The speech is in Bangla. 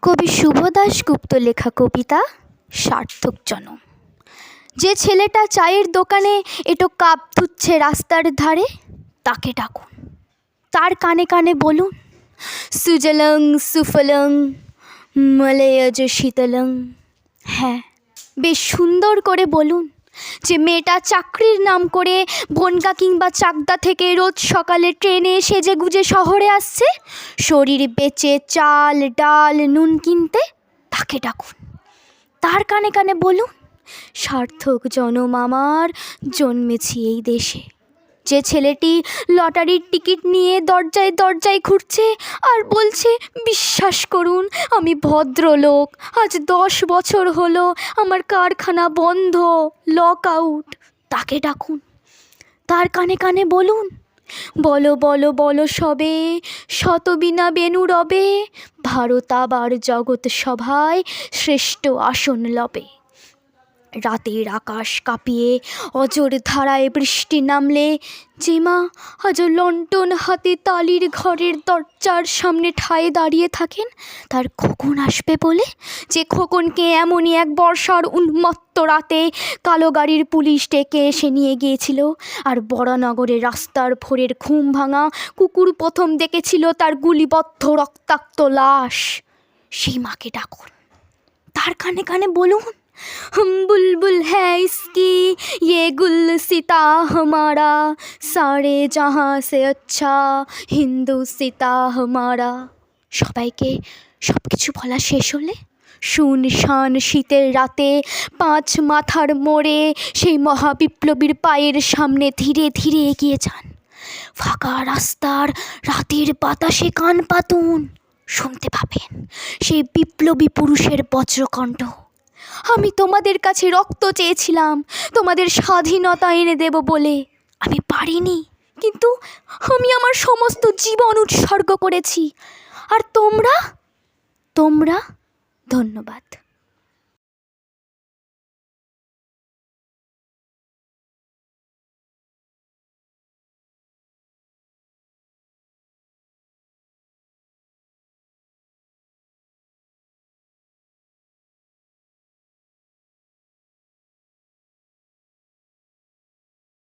কবি শুভ দাশগুপ্ত লেখা কবিতা সার্থক জনম। যে ছেলেটা চায়ের দোকানে এটো কাপ ধুচ্ছে রাস্তার ধারে, তাকে ডাকুন, তার কানে কানে বলুন, সুজলং সুফলং মলয়জ শীতলং। হ্যাঁ, বেশ সুন্দর করে বলুন যে মেয়েটা চাকরির নাম করে বনগা কিংবা চাকদা থেকে রোজ সকালে ট্রেনে সেজে গুজে শহরে আসছে শরীর বেচে চাল ডাল নুন কিনতে, তাকে ডাকুন, তার কানে কানে বলুন, সার্থক জনম আমার, জন্মেছি এই দেশে। যে ছেলেটি লটারির টিকিট নিয়ে দরজায় দরজায় ঘুরছে আর বলছে, বিশ্বাস করুন আমি ভদ্রলোক, আজ 10 বছর হলো আমার কারখানা বন্ধ, লক আউট, তাকে ডাকুন, তার কানে কানে বলুন, বলো বলো বলো সবে, শতবিনা বেনু রবে, ভারত আবার জগৎ সভায় শ্রেষ্ঠ আসন লবে। রাতের আকাশ কাঁপিয়ে অজর ধারায় বৃষ্টি নামলে যে মা আজ লণ্ঠন হাতে তালির ঘরের দরজার সামনে ঠায় দাঁড়িয়ে থাকেন তার খোকন আসবে বলে, যে খোকনকে এমনই এক বর্ষার উন্মত্ত রাতে কালো গাড়ির পুলিশ ডেকে এসে নিয়ে গিয়েছিল, আর বরানগরের রাস্তার ভোরের ঘুম ভাঙা কুকুর প্রথম দেখেছিল তার গুলিবদ্ধ রক্তাক্ত লাশ, সেই মাকে ডাকুন, তার কানে কানে বলুন, हम बुलबुल है इसकी ये गुलसिता हमारा, सारे जहाँ से अच्छा हिंदुसिता हमारा। সবাইকে সব কিছু বলা শেষ হলে শুনশান শীতের রাতে 5 মাথার মোড়ে সেই মহাবিপ্লবীর পায়ের সামনে ধীরে ধীরে এগিয়ে যান। ফাঁকা রাস্তার রাতের বাতাসে কান পাতুন, শুনতে পাবেন সেই বিপ্লবী পুরুষের বজ্রকণ্ঠ, আমি তোমাদের কাছে রক্ত চেয়েছিলাম তোমাদের স্বাধীনতা এনে দেব বলে, আমি পারিনি, কিন্তু আমি আমার সমস্ত জীবন উৎসর্গ করেছি, আর তোমরা ধন্যবাদ।